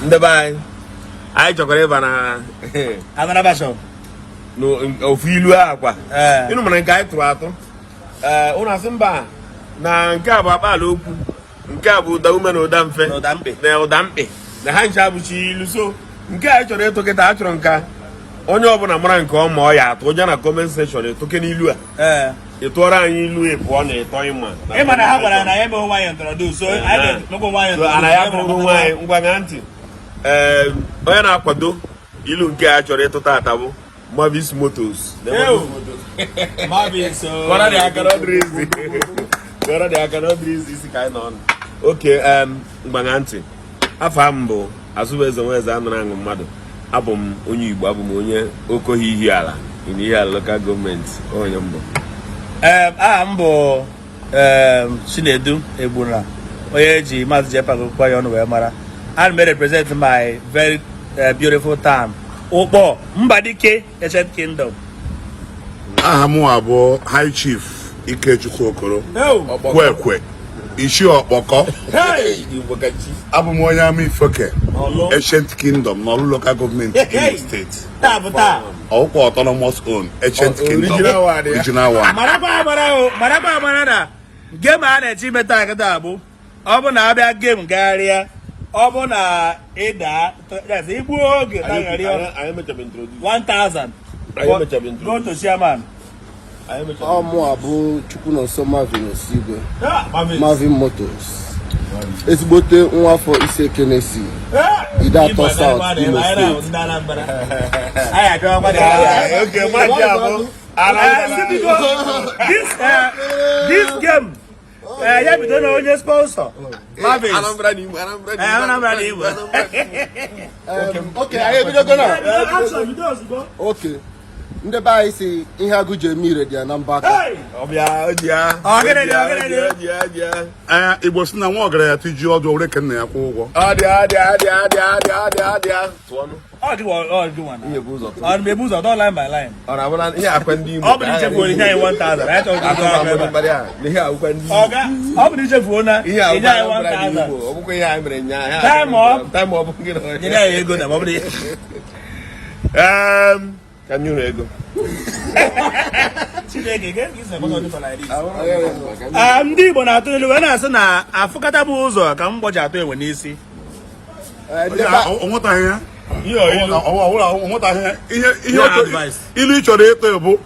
Ndị be anyị chọkwara ịba na Amarabasho ofu ilu akwa ịnụ mana nke anyị tụrụ atụ ụnụ asị mba na nke a bụ akpaala okwu nke a bụ ụda ume na ụda mfe na ụda mkpị na ha ncha abụchi ilu so nke anyị chọrọ ịtụ kịta a chọrọ nka onye ọbụla mara nke ọma ọ ya atụ ụja na comment section ịtụke n'ilu a ịtụọrọ anyị ilu ịpụọ na ịtọ ịma na ha gwara na ya eme nwaanyị introduce so ana ya bụrụ nwaanyị ngwa ṅaa ntị onye na-akwado ilu nke a chọrọ ịtụta ata bụ Mavis Motors. Mavis. What they cannot breathe. What they cannot breathe is kind on. Okay, Mbanganti. Afambo, Azubezo weza anangu mmadụ. Abum onye Igbo, abum onye okohi ihe ala in ihe local government. Onye mbo. Ambo Chinedu Ebuna. Onye ji Mazi Jpac kwa yonu we mara. And may represent my very beautiful town. Okpo Mbadike Ancient Kingdom. Ahamu abo High Chief Ikechukwu Okoro. Kwekwe Ishi Okpoko. Abu m onye ama Ifoke Ancient Kingdom n'Olu local government Imo State. Okpo autonomous own Ancient Kingdom. Original one. Maraba na game a na-eji meta agada abụ ọ bụ na abịa game gagharịa ọ bụ na ịda igbu oge na ngari 1000 go to chairman ọmụ abụ Chukwunonso Marvin Osigwe Marvin Motors ezigbote nwa afọ ise Kenesi ide atọ South Imo State this game yeah, we don't know your sponsor. Mavis. Okay, I don't know. Okay. Ndị be anyị si ihe agụ ji eme ire dị ya na mba aka. Igbo si na nwa ọgaranya tiji ọdụ ore ka nna ya kwụ ụgwọ. Don't line by line. Can you ego? Ndị Igbo na-atụ ilu wee na-asị na afụkata bụ ụzọ ka mgbọji atụ enwe n'isi. Ilu ị chọrọ ịtụ bụ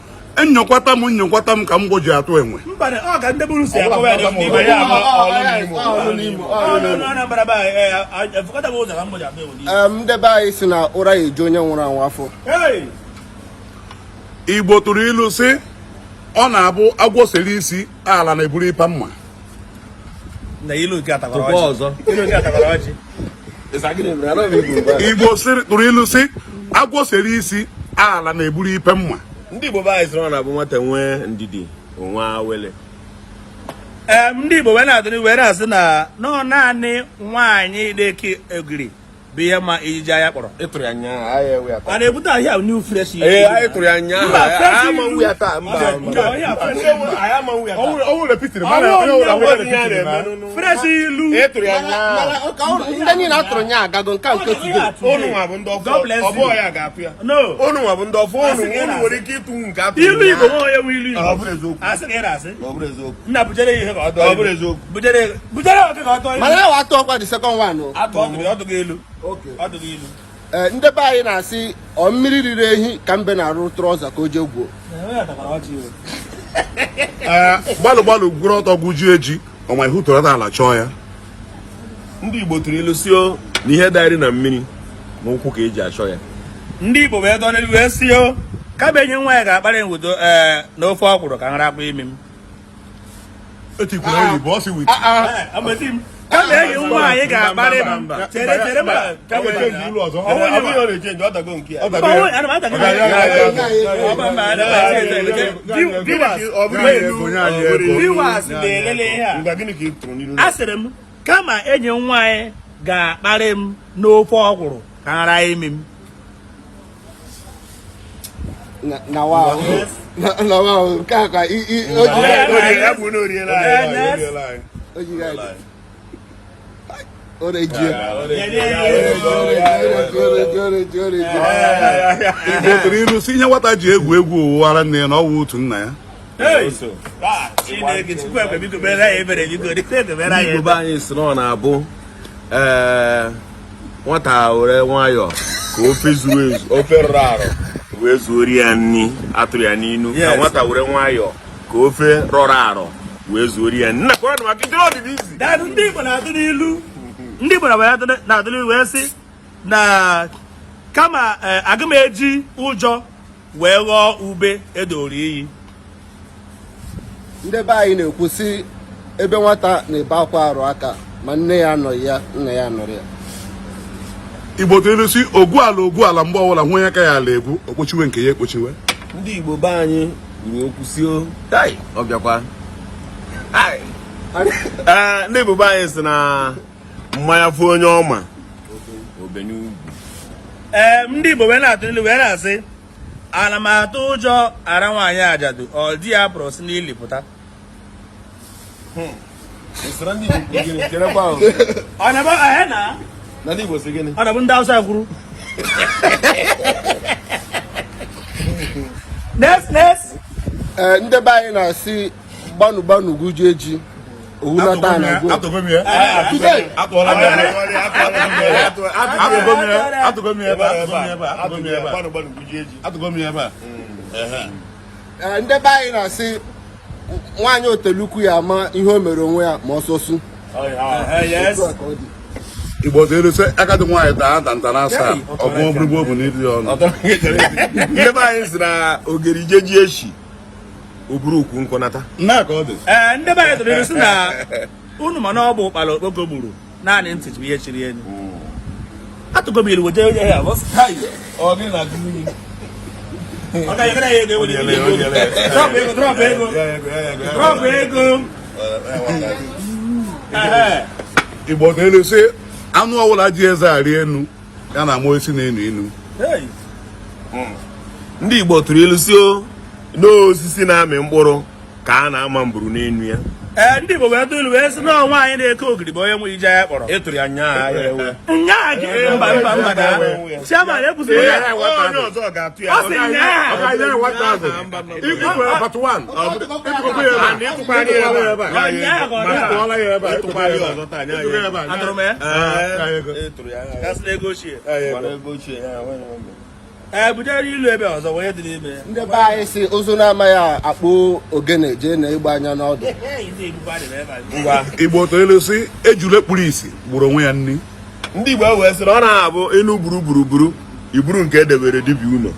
nyokwata m ka mgbọji atụ enwe. Ọ ka ndị buru si akọwa ya n'ime ya afụkata bụ ụzọ ka mgbọji atụ enwe n'isi. Ndị be anyị si na ụra ya eji onye nwụrụ anwụ afọ. Igbo tụrụ ilu si ọ na-abụ agwọ sere isi ala na-eburu ipa mma. Na ilu nke atakwara ọjị. Ilu nke atakwara ọjị. Igbo tụrụ ilu si agwọ sere isi ala na-eburu ipe mma. Ndị Igbo ba isoro na bụ nwata nwee ndidi onwe awele. Ndị Igbo wee na-atụ wee na-asị na naanị nwaanyị na-eke ogiri bụ ihe ma ijiji anya kpọrọ. Ịtụrụ ya nya ahịa ewe ya taa. A na-ebute ahịa new fresh. Anyị tụrụ ya nya ahịa ama nwu ya taa mba. Ọwụ repitiri fresh ilu. Ịtụrụ ya nya. Ndị niile atụrụ nya agago nke today. Onu nwa bụ ndị ọfọ. Ọ bụ ya ga-apụ ya. Onu nwa bụ ndị ọfọ onu nwere ike ịtụ nke atụ. Ilu Igbo nwa onye nwe ilu Igbo. Ọ bụrụ eziokwu. Asị ka ị na-asị. Ọ bụrụ eziokwu. Nna bujere ihe ka ọ dọọ. Ọ bụrụ eziokwu. Bujere ọkụ ka ọ dọọ. Mana ya atụ ọkwa the second one o. Atụ ilu. Ọ dụghị ilu. Ndị be anyị na-asị ọ mmiri riri ehi ka mbe na-arụ trọza ka o jee gwuo. Gbalụ gwuru ọtọ gwuji eji ọma ihu tụrụ ala chọọ ya. Ndị Igbo tụrụ ilu sio na ihe daịrị na mmiri na ụkwụ ka eji achọ ya. Ndị Igbo wee dọọ n'elu wee sio kama enyi nwa ya ga-akparị ngwudo n'ofe ọkwụrụ ka nra akpụ imi m. Etikwuru Igbo ọsị wit. Kama enyi nwaanyị ga-akparị m chere ma Kama eji ilu ọzọ. Ọ bụrụ na ọ na-echenji ọ dago nke ya. Viewers na-elele ihe a. Ngwa gịnị ka ị tụrụ n'ilu? Asịrị m kama enyi nwaanyị ga-akparị m n'ofe ọkwụrụ ka nra imi m. Na wow. Na wow nke a ka Igbo tụrụ ilu si ihe nwata ji egwu egwu ụwara nne ya na ọwụ otu nna ya. Igbo anyị si na ọ na-abụ nwata were nwayọọ ka ofe zuru ezu ofe rụrụ arụ wee zuori ya nri atụrụ ya n'inu ka nwata were nwayọọ ka ofe rọrọ arụ wee zuori ya nri. Ndị Igbo na-atụ n'ilu wee sị na kama aga m eji ụjọ wee ghọọ ube edoro iyi. Ndị be anyị na-ekwusị ebe nwata na-ebe akwa arụ aka ma nne ya anọghị ya nna ya nọrọ ya. Igbo tụrụ ilu si ogwu ala mgbe ọbụla nwe ya ka ya ala egwu okpochiwe nke ya ekpochiwe. Ndị Igbo be anyị wuru okwu si ọ bịakwa ndị Igbo be anyị si na mmanya fụ onye ọma obenye ugwu. Ndị Igbo wee na-atụ ilu wee na-asị ana m atụ ụjọ ara nwaanyị ajadu ọ di ya pụrụ si n'ili pụta. Ọ na-bụ ndị Hausa kwuru ndị be anyị na-asị gbanụ guju eji ohunata na go. Ndị be anyị na-asị nwaanyị otelukwu ya ama ihe o mere onwe ya ma ọsọsụ. Igbo tụrụ ilu si agadi nwaanyị daa ntanta na-asa ọgụ ogbugbo bụ n'iri ọnụ. Ndị be anyị si na ogeri jeji eshi oburu ukwu nkọnata. Nna ka ọ dị. Ndị be anyị tụrụ ilu si na unu ma na ọ bụ ụkpala okpoko gburu naanị ntị bụ ihe chiri elu. Atụgo m ilu wete onye ya ọ gị na-agụ nwunye. Drọpụ ego. Igbo tụrụ ilu si anụ ọbụla ji eze arị enu ya na ama isi na-enu inu. Ndị Igbo tụrụ ilu si n'osisi na-amị mkpụrụ ka a na-ama mburu n'enu ya. Ndị Igbo wee tụ ilu wee sị na nwaanyị na-eke ogiri bụ onye nwe ije ya kpọrọ. Ịtụrụ ya nyaa Nyaa gị mba Chiama ekwusịrị ya. onye ọzọ ga-atụ ya. Ọ sị nyaa. Atụrụ m ya ego ochie. Bujere ilu ebe ọzọ wee dị n'ime ya. Ndị be anyị si ụzụ na-amaghị akpụ ogene jee na ịgba anya n'ọdụ. Igbo tụrụ ilu si ejule kpuru isi gburu onwe ya nri. Ndị Igbo wee sịrị ọ na-abụ enu buru iburu nke edebere dibịa ụlọ.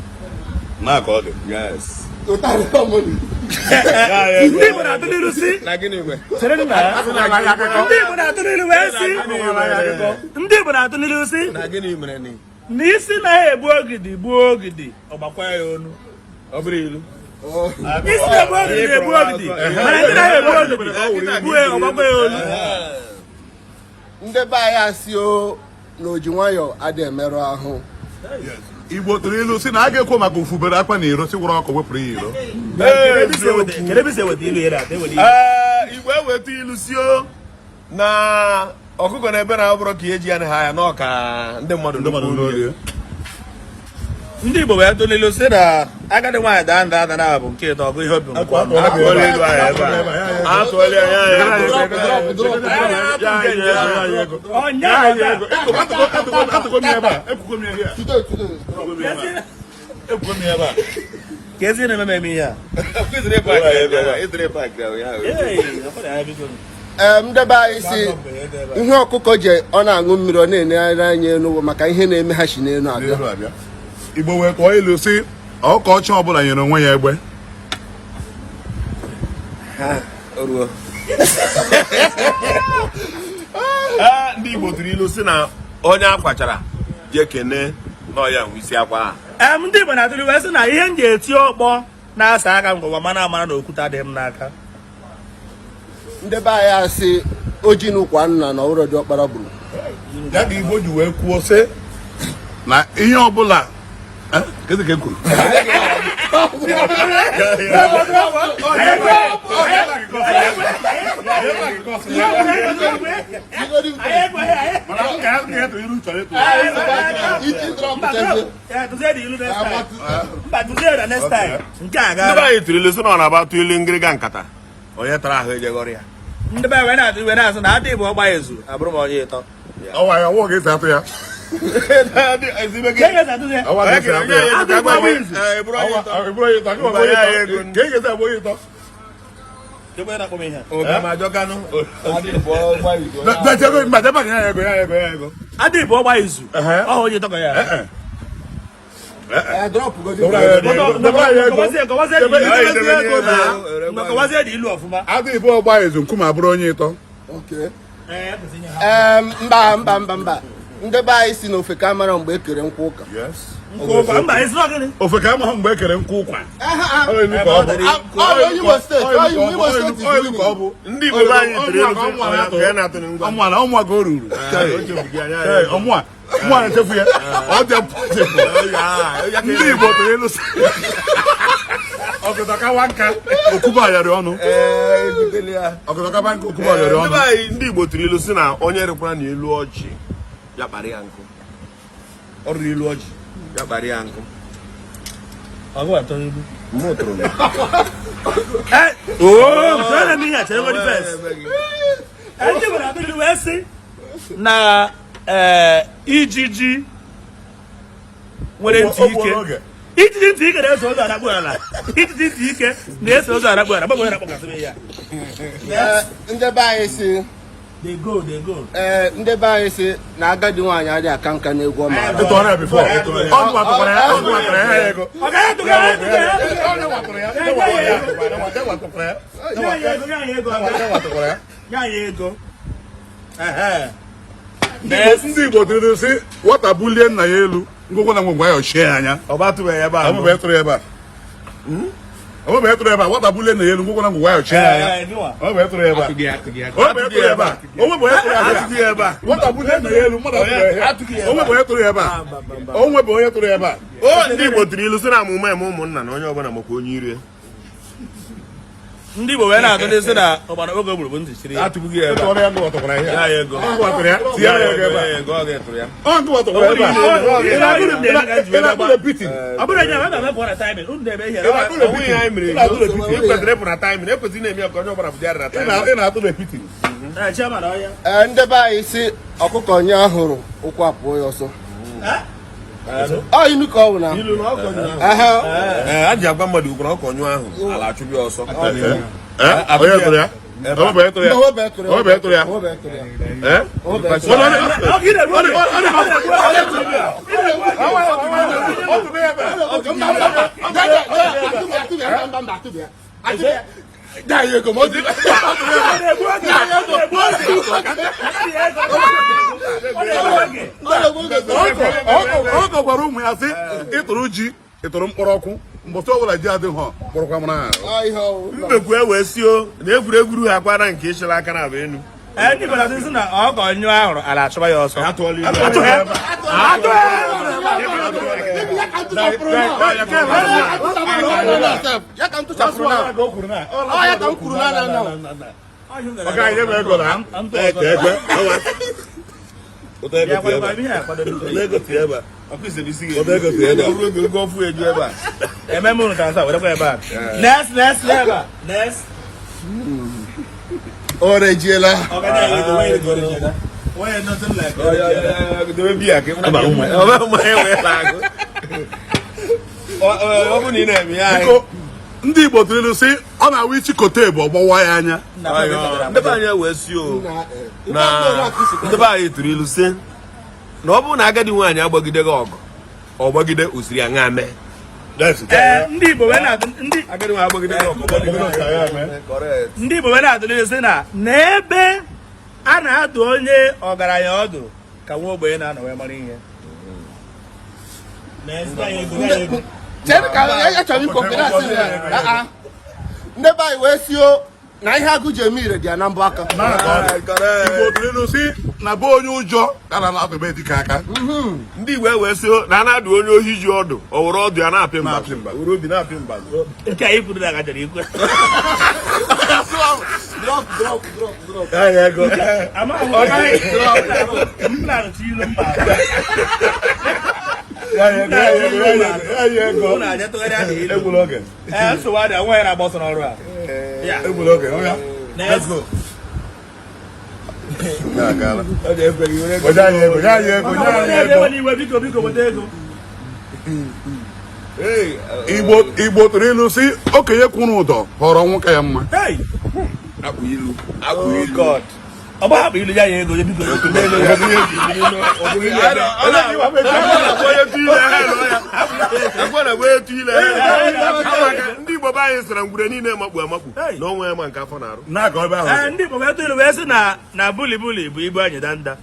Na ka ọ dị. Ndị Igbo na-atụ n'ilu si Ndị Igbo na-atụ n'ilu wee si Ndị Igbo na-atụ n'ilu si n'isi na-egbu ogidi gbuo ogidi ọgbakwa ya onu. Ọ bụrụ ilu. Isi na-egbu ogidi na-egbu ogidi mana ndị na-egbu ogidi gbuo ọgbakwa ya onu. Ndị be anyị asị na oji nwayọọ adị emerụ ahụ. Igbo tụrụ ilu si na a ga-ekwo maka ufubere akwa na iro si gwụrụ ọkụ wepụrụ ya iro. Igbo eweta ilu si na ọkụkọ na ebe na ọ bụrụ ka eji ya na ha ya n'ọka ndị mmadụ n'olu. Ndị Igbo wee tụ n'ilu si na agadi nwaanyị daa nda na bụ nke ịtọ ọ bụ ihe obi ka ezi na-eme eme ihe a. Ndị be anyị si ihe ọkụkọ je ọ na-aṅụ mmiri ọ na-enegharị anya elu maka ihe na-eme ha si n'elu abịa. Igbo wee kọọ ilu si ọkọ ọcha ọbụla nyere onwe ya egbe. Ndị Igbo tụrụ ilu si na onye akwachara je kene n'ọya nwe isi akwa ha. Ndị Igbo na-atụ ilu wee sị na ihe m ga-eti ọkpọ na-asa aka ngwụwa mana amara na okwute adịghị m n'aka. Ndị be anyị asị oji n'ụkwa nna na ụrọ dị ọkpara gburu. Ya ka Igbo ji wee kwuo sị na ihe ọbụla Kedụ ka e kwuru? anyị tụrụ so na na-aba tụ ilu ngịrịga nkata onye tara ahụ ejegọrọ ya ndị be wee na-atụ iwe na-asụ na adị bụ ọgba ezu abụrụ m onye ịtọ ọwa ya ọwụ ga-esi atụ ya adị bụ ọgba izu ọhụ onye ịtọ ka ya kọwazie dị ilu ọfụma adị bụ ọgba ezu nkume abụrụ onye ịtọ mba ndị be anyị si na ofe ka mara mgbe e kere nkwụ ụka ofe ka amaghị mgbe e kere nkwụ ụkwa ndị Igbo anyị ọmụala ọmụa ka o ruru ọmụa na-echefu ya ndị Igbo tụrụ ilu ọgụdọkawa nka okuba ayọrị ọnụ ọgụdọkawa nka okuba ayọrị ọnụ ndị Igbo tụrụ ilu si na onye rekwara na elu ọjị ya kparị ya nkụ ọ rụrụ elu ọjị ya kparị ya nkụ na ijiji nwere ntị ike ijiji ntị ike na-eso ụzọ anakpụ ala ijiji ntị ike na-eso ụzọ anakpụ ala gbagbo na-akpọkasịrị ya ndị be anyị si ndị be anyị si na agadi nwaanyị adịghị aka nka n'egwu ọma ndị Igbo tụrụ si nwata bulie nna ya elu ngwụgwọ na ngwụgwọ ya ochie anya ọmụbe tụrụ ebe a nwata bulie nna ya elu ngwụgwọ na ngwụgwọ ya ochie anya ọmụbe tụrụ ebe a nwata bulie nna ya elu mmadụ onwe tụrụ ebe a onwe bụ onye tụrụ ebe a ndị Igbo tụrụ ilu si na amụma eme ụmụnna na onye ọbụla makwa onye irie ndị Igbo wee na-atụ ndị si na ọgbara oge gburu bụ ntị chiri ya atụghị ya ebe ọ bụrụ enye ebe mepụ na taịmịn unu na-eme ihe ekwesịrị ịpụ na taịmịn ekwesịrị na-eme ya ka onye ọbụla bụdị na taịmịn ndị be anyị si ọkụkọ onye ahụrụ ụkwụ apụọ ya ọsọ ọ ilu ka ọ bụ na a ji agwa mmadụ ukwuru ọkọ nyụ ahụ ala achụbị ọsọ ọ gwara ụmụ ya sị ịtụrụ ji ịtụrụ mkpọrọ ọkụ mbọsị ọbụla ji adịghị kpọrọkwa mara mbekwu wee sio na egwuregwu ha kwara nke ịchịrị aka na abụ enu ndị gwara sị na ọkọ nyụ ahụrụ ala achụba ya ọsọ orejiela ndị Igbo tụrụ ilu si ọ na-awụ ichikote ebu ọgbawa ya anya ndị be anyị wee si na ndị be anyị tụrụ ilu si na ọ bụrụ na agadi nwaanyị agbagide gị ọgụ ọ gbagide osiri aṅa mee ndị Igbo wee na-atụ ilu si na n'ebe a na-adụ onye ọgaranya ọdụ ka nwa ogbenye na-anọ wee mara ihe ndị be anyị wee sio na ihe agụ ji eme ire dị ya na mbụ aka. Igbo tụrụ ilu si na be onye ụjọ ka na atụbe dịka aka. Ndị Igbo wee sị na na-adụ onye ohi ji ọdụ o were ọdụ ya na-apị mba were obi na-apị mba. Nke anyị kwuru na agajara ikwe. Drop. Ya ego. Ama mba tilu mba. Ya ego. Na aja tụgharị ahụ ilu. Egburu oge. Nsogbu adị nwa ya na-agba ọsọ n'ọrụ a. Egburu oge. Let's go. Igbo tụrụ ilu si okenye kwụrụ ụdọ họrọ nwoke ya mma. Ọ bụ hapụ ilu ya ego ya biko ndị Igbo be anyị sịra ngwure niile makpu amakpu na onwe ya ma nke afọ na-arụ. ndị Igbo wee tụ ilu wee sị na buli bụ ibu anyị danda.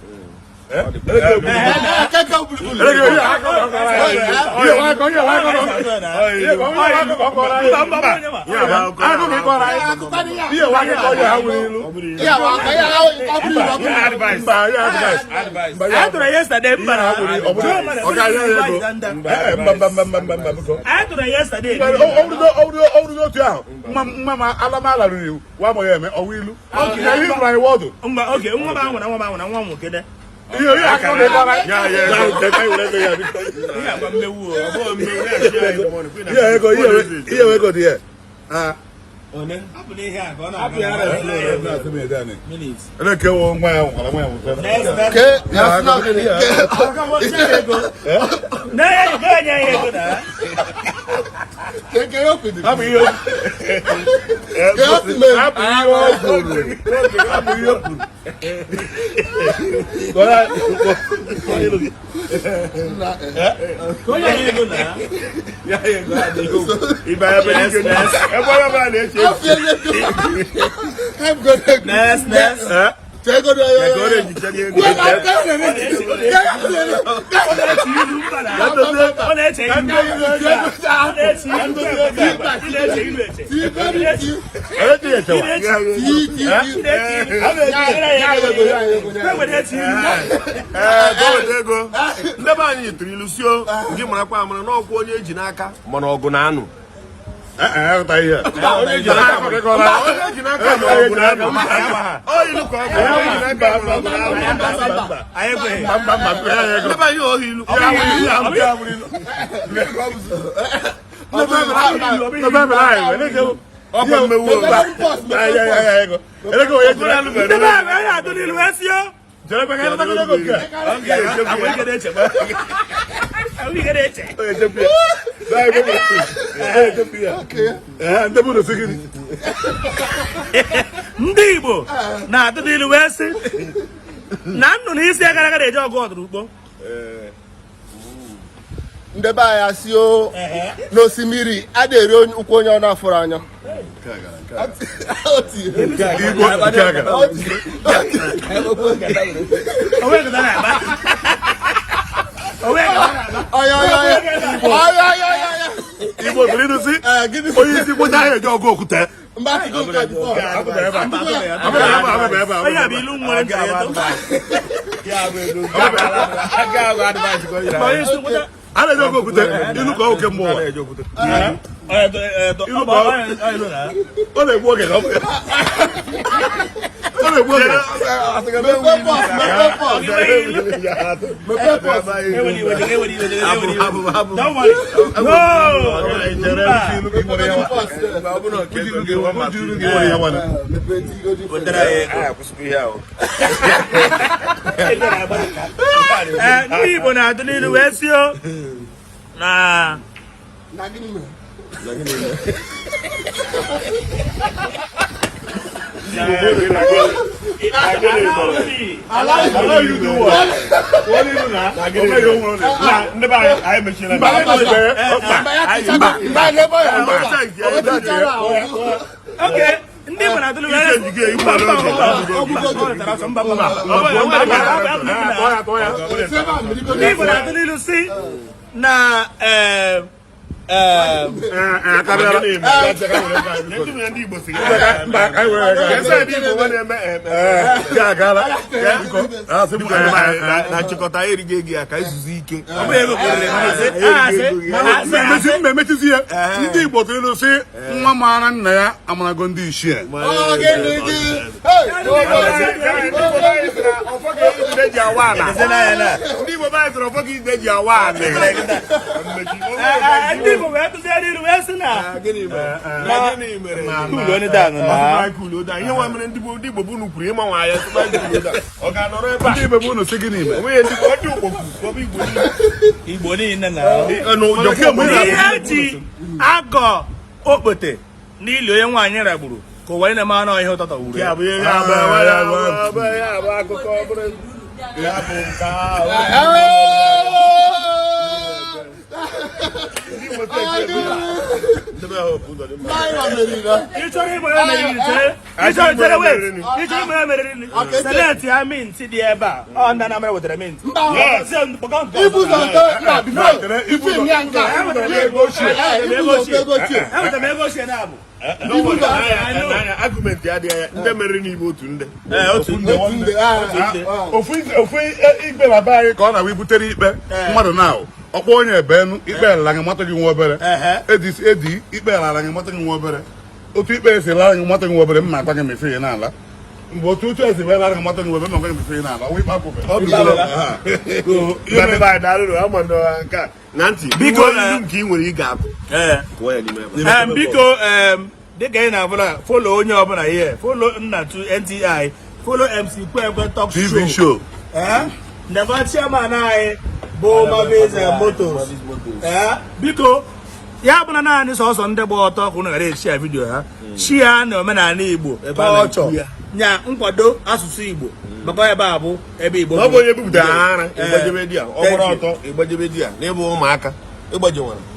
Ndị be anyị tụrụ ilu sio gị marakwa amara n'ọkwa onye eji n'aka mana ọgụ na anụ. Ndị Igbo na-atụ n'ilu wee sị na nnụnụ isi agara aga na-eje ọgụ ọdụrụkpo. Ndị be anyị asị o n'osimiri a na-eri ụkwụ onye ọ na-afụrụ anya. Igbo tụrụ ilu si onye isi kpocha ahịa eji ọgụ okwute. A na-eji ọgụ okwute ilu ka oke mmụọ. Ọ na-egbu oge ka ọ na-egbu oge. Ndị Igbo na-atụ n'ilu wee sị na ndị Igbo na-atụ n'ilu si na na-achịkọta erigo ego ya ka izuzu ike emechizi ya ndị Igbo tụrụ sị nwa maara nna ya amarago ndị ichie ndị Igbo baịtụrụ ọfọ gị ide ji awa ndị Igbo wee tụziere iru wee sị na ihe nwa mere ndị Igbo bụ unu kwuru ịma nwa ya ọ ga-anọrọ ebe ndị Igbo bụ unu sị gịnị mere Igbo niile na ihe eji agọ okpete n'ili onye nwaanyị ragburu ka ụwa na-eme anụ ihe ụtọtọ wuru ya seleti ya mint dị ebe a ọ ndị Anambra wetara mint ego ochie na abụ agụmentị adịghị ya ndị meriri n'Igbo otu ndị ofu ikpe na be anyị ka ọ na-abụ ibutere ikpe mmadụ na ọkpọ onye ebenu ikpe ala gị mata gị nwa obere edi ikpe ala gị mata gị nwa obere otu ikpe esi lara gị mata gị nwa obere mma akpa gị mefe ya n'ala mgbe otu esi wee lara gị mata gị nwa obere mma akpa gị mefe ya n'ala ọwa ikpe akwụbe na ntị biko ilu nke ị nwere ị ga-abụ biko dịka ị na-abụla folo onye ọbụla ihe folo Nnatuu NTI folo MC Kwekwe Talk Show ndekọ chairman anyị bụ Mavis Motos biko ya bụla naanị sọsọ ndị gba ọtọ ka unu ghara echi ya vidiyo ha chi ya na omenala Igbo ebe ọ chọ nya nkwado asụsụ Igbo maka ebe a bụ ebe Igbo ọ bụ onye bupụtara ara ịgbajebe di ya ọ gbara ọtọ ịgbajebe di ya n'ebe ụmụaka ịgbaje nwara